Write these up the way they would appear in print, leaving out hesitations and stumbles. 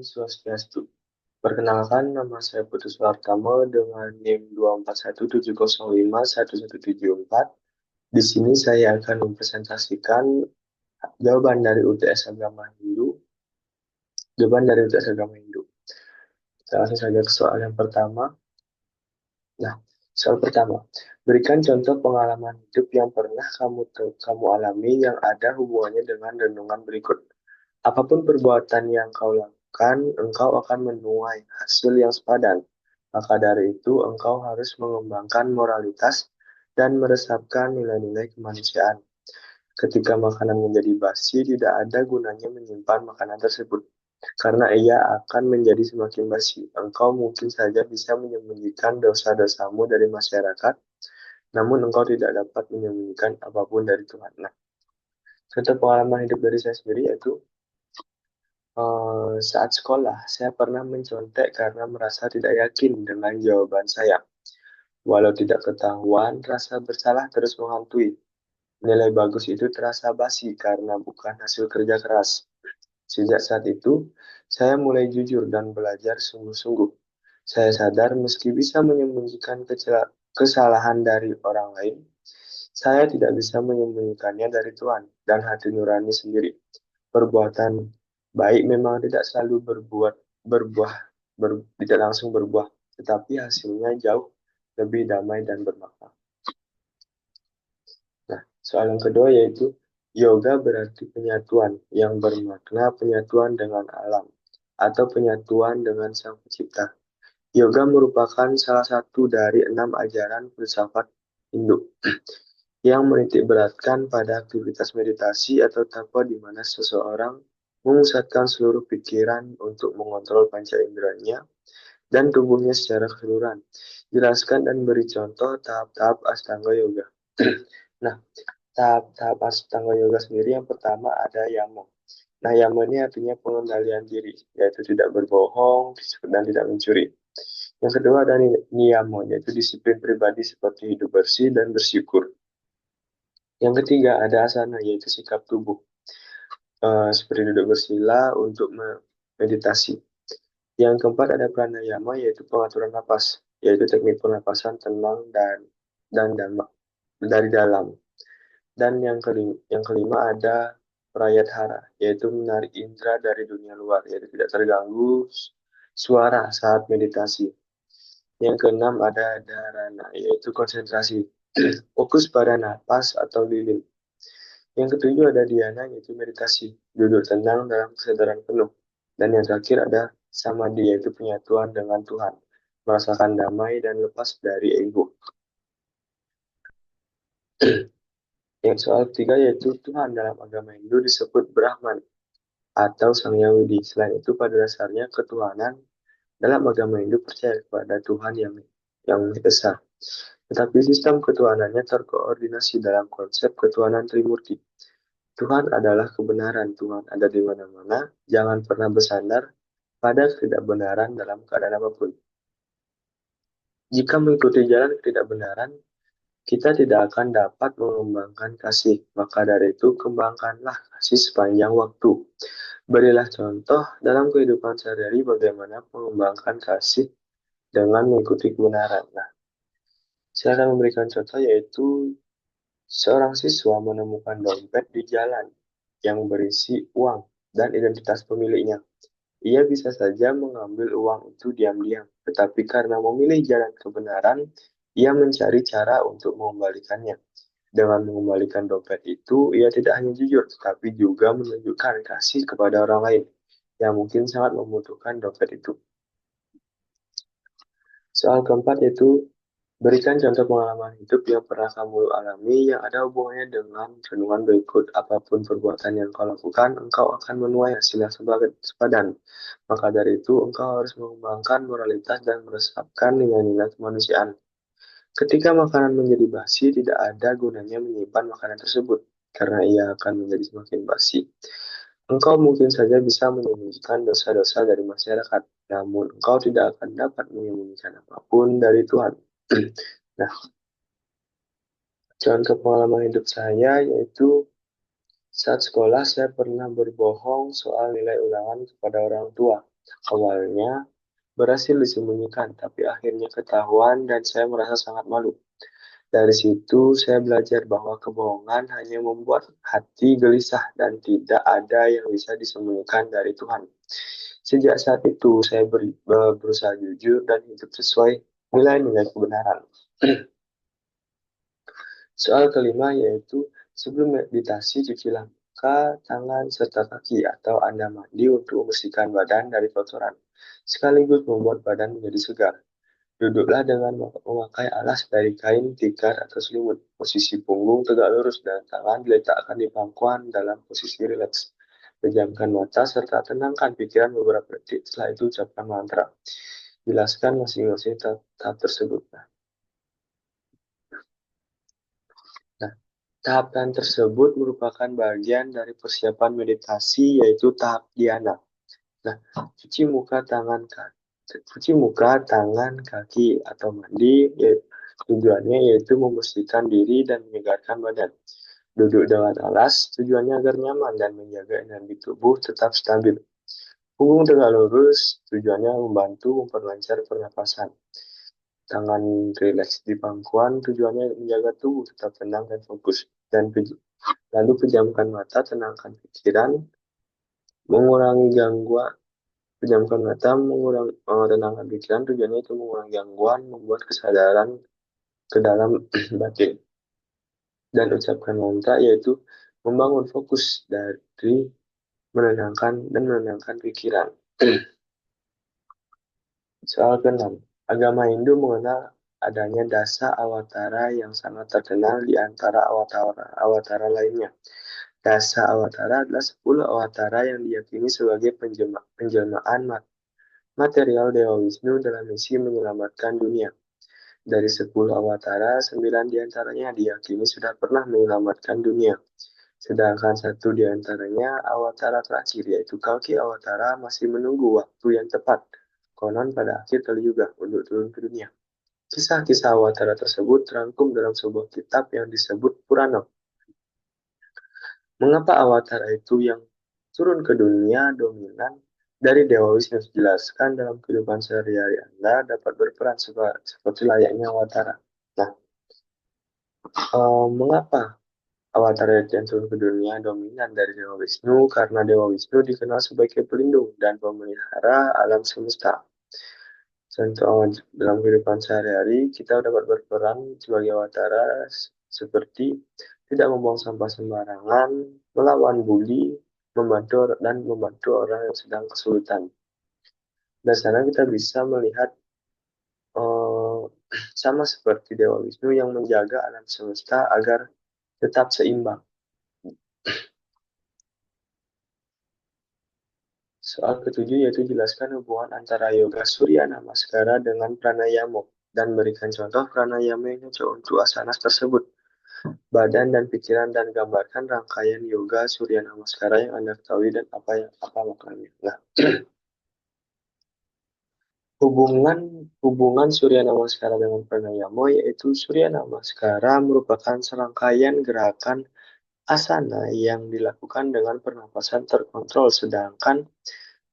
Swastiastu. Perkenalkan, nama saya Putu Suartamo dengan NIM 241705174. Di sini saya akan mempresentasikan jawaban dari UTS Agama Hindu. Kita langsung saja ke soal yang pertama. Nah, soal pertama, berikan contoh pengalaman hidup yang pernah kamu alami yang ada hubungannya dengan renungan berikut. Apapun perbuatan yang kau lakukan, engkau akan menuai hasil yang sepadan. Maka dari itu, engkau harus mengembangkan moralitas dan meresapkan nilai-nilai kemanusiaan. Ketika makanan menjadi basi, tidak ada gunanya menyimpan makanan tersebut, karena ia akan menjadi semakin basi. Engkau mungkin saja bisa menyembunyikan dosa-dosamu dari masyarakat, namun engkau tidak dapat menyembunyikan apapun dari Tuhan. Nah, contoh pengalaman hidup dari saya sendiri yaitu saat sekolah, saya pernah mencontek karena merasa tidak yakin dengan jawaban saya. Walau tidak ketahuan, rasa bersalah terus menghantui. Nilai bagus itu terasa basi karena bukan hasil kerja keras. Sejak saat itu, saya mulai jujur dan belajar sungguh-sungguh. Saya sadar meski bisa menyembunyikan kesalahan dari orang lain, saya tidak bisa menyembunyikannya dari Tuhan dan hati nurani sendiri. Perbuatan baik memang tidak selalu berbuah, tidak langsung berbuah, tetapi hasilnya jauh lebih damai dan bermakna. Nah, soal yang kedua yaitu yoga berarti penyatuan yang bermakna penyatuan dengan alam atau penyatuan dengan Sang Pencipta. Yoga merupakan salah satu dari 6 ajaran filsafat Hindu yang menitik beratkan pada aktivitas meditasi atau tapa di mana seseorang memusatkan seluruh pikiran untuk mengontrol panca inderanya dan tubuhnya secara keseluruhan. Jelaskan dan beri contoh tahap-tahap Astanga Yoga. Nah, tahap-tahap Astanga Yoga sendiri yang pertama ada Yama. Nah, Yama ini artinya pengendalian diri, yaitu tidak berbohong dan tidak mencuri. Yang kedua ada Niyama, yaitu disiplin pribadi seperti hidup bersih dan bersyukur. Yang ketiga ada Asana, yaitu sikap tubuh. Seperti duduk bersila untuk meditasi. Yang keempat ada pranayama, yaitu pengaturan napas, yaitu teknik pernapasan tenang dan dari dalam. Dan yang kelima ada prayathara, yaitu menarik indera dari dunia luar, yaitu tidak terganggu suara saat meditasi. Yang keenam ada dharana, yaitu konsentrasi, fokus pada napas atau lilin. Yang ketujuh ada dhyana, yaitu meditasi, duduk tenang dalam kesadaran penuh. Dan yang terakhir ada samadhi, yaitu penyatuan dengan Tuhan, merasakan damai dan lepas dari ego. Yang soal ketiga yaitu Tuhan dalam agama Hindu disebut Brahman atau Sang Yang Widi. Selain itu pada dasarnya ketuhanan dalam agama Hindu percaya kepada Tuhan yang Maha Esa. Tetapi sistem ketuhanannya terkoordinasi dalam konsep ketuhanan Trimurti. Tuhan adalah kebenaran, Tuhan ada di mana-mana, jangan pernah bersandar pada ketidakbenaran dalam keadaan apapun. Jika mengikuti jalan ketidakbenaran, kita tidak akan dapat mengembangkan kasih. Maka dari itu, kembangkanlah kasih sepanjang waktu. Berilah contoh dalam kehidupan sehari-hari bagaimana mengembangkan kasih dengan mengikuti kebenaran. Nah, saya akan memberikan contoh yaitu seorang siswa menemukan dompet di jalan yang berisi uang dan identitas pemiliknya. Ia bisa saja mengambil uang itu diam-diam, tetapi karena memilih jalan kebenaran, ia mencari cara untuk mengembalikannya. Dengan mengembalikan dompet itu, ia tidak hanya jujur, tetapi juga menunjukkan kasih kepada orang lain yang mungkin sangat membutuhkan dompet itu. Soal keempat yaitu berikan contoh pengalaman hidup yang pernah kamu alami yang ada hubungannya dengan renungan berikut. Apapun perbuatan yang kau lakukan, engkau akan menuai hasil yang sepadan. Maka dari itu, engkau harus mengembangkan moralitas dan meresapkan nilai-nilai kemanusiaan. Ketika makanan menjadi basi, tidak ada gunanya menyimpan makanan tersebut, karena ia akan menjadi semakin basi. Engkau mungkin saja bisa menyembunyikan dosa-dosa dari masyarakat, namun engkau tidak akan dapat menyembunyikan apapun dari Tuhan. Nah, contoh pengalaman hidup saya yaitu saat sekolah saya pernah berbohong soal nilai ulangan kepada orang tua Awalnya berhasil disembunyikan, tapi akhirnya ketahuan dan saya merasa sangat malu. Dari situ saya belajar bahwa kebohongan hanya membuat hati gelisah dan tidak ada yang bisa disembunyikan dari Tuhan. Sejak saat itu saya berusaha jujur dan hidup sesuai nilai-nilai kebenaran. Soal kelima yaitu sebelum meditasi cucilah muka, tangan, serta kaki atau Anda mandi untuk membersihkan badan dari kotoran, sekaligus membuat badan menjadi segar. Duduklah dengan memakai alas dari kain, tikar, atau selimut. Posisi punggung tegak lurus dan tangan diletakkan di pangkuan dalam posisi rileks. Pejamkan mata serta tenangkan pikiran beberapa detik. Setelah itu ucapkan mantra. Jelaskan masing-masing tahap tersebut. Nah, tahapan tersebut merupakan bagian dari persiapan meditasi, yaitu tahap dhyana. Nah, cuci muka, tangan, kaki, atau mandi, tujuannya yaitu membersihkan diri dan menyegarkan badan. Duduk dengan alas, tujuannya agar nyaman dan menjaga energi tubuh tetap stabil. Punggung tegak lurus, tujuannya membantu memperlancar pernapasan. Tangan rileks di pangkuan, tujuannya menjaga tubuh tetap tenang dan fokus. Lalu pejamkan mata, tenangkan pikiran, mengurangi gangguan. Pejamkan mata, mengurangi tenangkan pikiran, tujuannya itu mengurangi gangguan, membuat kesadaran ke dalam batin. Dan ucapkan mantra yaitu membangun fokus dari menenangkan pikiran. Soal keenam, agama Hindu mengenal adanya dasa awatara yang sangat terkenal di antara awatara lainnya. Dasa awatara adalah 10 awatara yang diyakini sebagai penjelmaan material Dewa Wisnu dalam misi menyelamatkan dunia. Dari 10 awatara, 9 diantaranya diyakini sudah pernah menyelamatkan dunia. Sedangkan satu di antaranya, awatara terakhir, yaitu Kalki Awatara, masih menunggu waktu yang tepat. Konon pada akhir kali juga untuk turun ke dunia. Kisah-kisah awatara tersebut terangkum dalam sebuah kitab yang disebut Purana. Mengapa awatara itu yang turun ke dunia dominan dari Dewa Wisnu? Jelaskan dalam kehidupan sehari-hari Anda dapat berperan seperti layaknya awatara. Nah, mengapa awatara yang turun ke dunia dominan dari Dewa Wisnu? Karena Dewa Wisnu dikenal sebagai pelindung dan pemelihara alam semesta. Contoh dalam kehidupan sehari-hari, kita dapat berperan sebagai awatara seperti tidak membuang sampah sembarangan, melawan bully, membantu orang yang sedang kesulitan. Dan sana kita bisa melihat eh, sama seperti Dewa Wisnu yang menjaga alam semesta agar tetap seimbang. Soal ketujuh yaitu jelaskan hubungan antara yoga surya namaskara dengan pranayama dan berikan contoh pranayama yang cocok untuk asanas tersebut. Badan dan pikiran dan gambarkan rangkaian yoga surya namaskara yang Anda ketahui dan apa maknanya. Nah, hubungan surya namaskara dengan pranayama yaitu surya namaskara merupakan serangkaian gerakan asana yang dilakukan dengan pernapasan terkontrol, sedangkan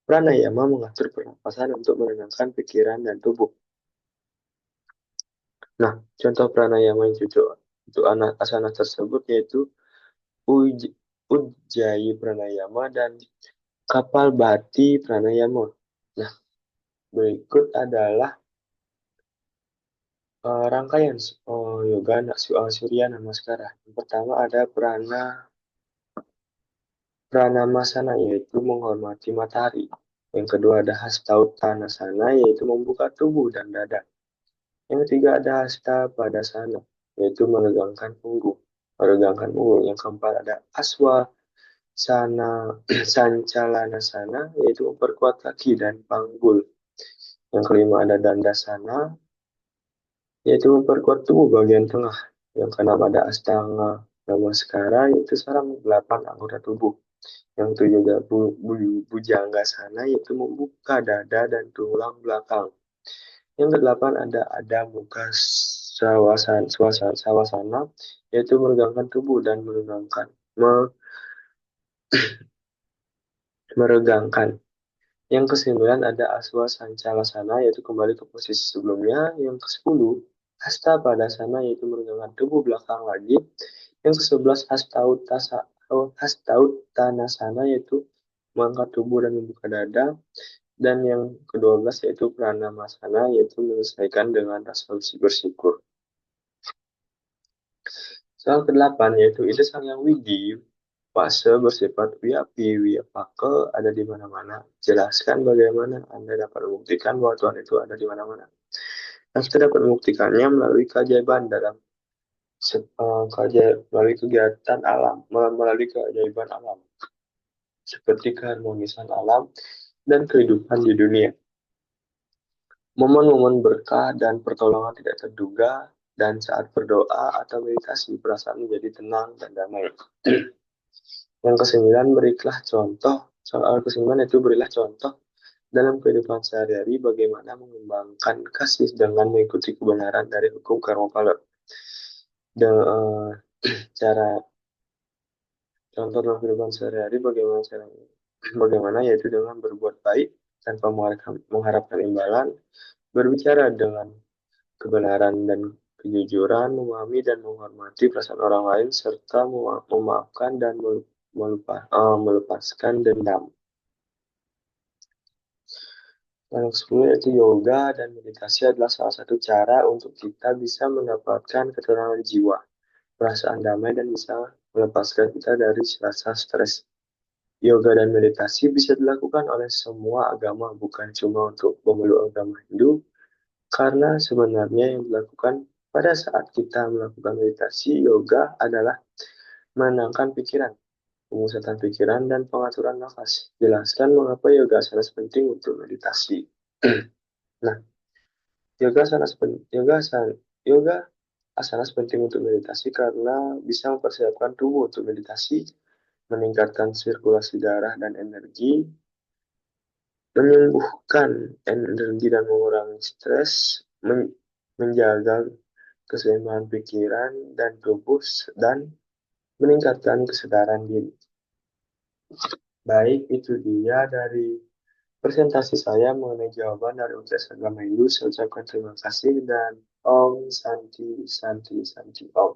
pranayama mengatur pernapasan untuk menenangkan pikiran dan tubuh. Nah, contoh pranayama yang cocok untuk asana tersebut yaitu Ujjayi Pranayama dan Kapalbhati Pranayama. Nah, berikut adalah rangkaian yoga surya namaskara. Yang pertama ada pranamasana yaitu menghormati matahari. Yang kedua ada hastautanasana yaitu membuka tubuh dan dada. Yang ketiga ada hasta padasana yaitu meregangkan punggung. Yang keempat ada sana sancalanasana yaitu memperkuat kaki dan panggul. Yang kelima ada dandasana yaitu memperkuat tubuh bagian tengah. Yang keenam ada astanga namaskara yaitu sarang 8 anggota tubuh. Yang ketujuh ada bujanggasana yaitu membuka dada dan tulang belakang. Yang kedelapan ada muka sawasana yaitu meregangkan tubuh dan meregangkan. Yang ke-9 ada Aswa Sancalasana, yaitu kembali ke posisi sebelumnya. Yang ke-10 Hasta Padasana, yaitu meregangkan tubuh belakang lagi. Yang ke-11 Hastautanasana, yaitu mengangkat tubuh dan membuka dada. Dan yang ke-12 yaitu Pranamasana, yaitu menyelesaikan dengan rasa bersyukur. Soal ke-8 yaitu ide sang yang widi, fase bersifat wiapi, wiapake ada di mana-mana. Jelaskan bagaimana Anda dapat membuktikan bahwa Tuhan itu ada di mana-mana. Dan kita dapat membuktikannya melalui keajaiban dalam melalui kegiatan alam, melalui keajaiban alam, seperti keharmonisan alam dan kehidupan di dunia. Momen-momen berkah dan pertolongan tidak terduga, dan saat berdoa atau meditasi, perasaan menjadi tenang dan damai. Yang ke-9, berilah contoh. Soal ke-9 itu berilah contoh dalam kehidupan sehari-hari bagaimana mengembangkan kasih dengan mengikuti kebenaran dari hukum karma pala. Cara contoh dalam kehidupan sehari-hari bagaimana yaitu dengan berbuat baik tanpa mengharapkan imbalan, berbicara dengan kebenaran dan kejujuran, memahami dan menghormati perasaan orang lain, serta memaafkan dan melepaskan dendam. Yang ke-10 yaitu yoga dan meditasi adalah salah satu cara untuk kita bisa mendapatkan ketenangan jiwa, perasaan damai, dan bisa melepaskan kita dari rasa stres. Yoga dan meditasi bisa dilakukan oleh semua agama, bukan cuma untuk pemeluk agama Hindu, karena sebenarnya yang dilakukan pada saat kita melakukan meditasi yoga adalah menenangkan pikiran, pemusatan pikiran, dan pengaturan nafas. Jelaskan mengapa yoga sangat penting untuk meditasi. Nah, yoga sangat yoga asana penting untuk meditasi karena bisa mempersiapkan tubuh untuk meditasi, meningkatkan sirkulasi darah dan energi, menyembuhkan energi dan mengurangi stres, menjaga keseimbangan pikiran dan tubuh, dan meningkatkan kesadaran diri. Baik, itu dia dari presentasi saya mengenai jawaban dari Universitas Agama Hindu. Saya ucapkan terima kasih dan Om Santi Santi Santi Om.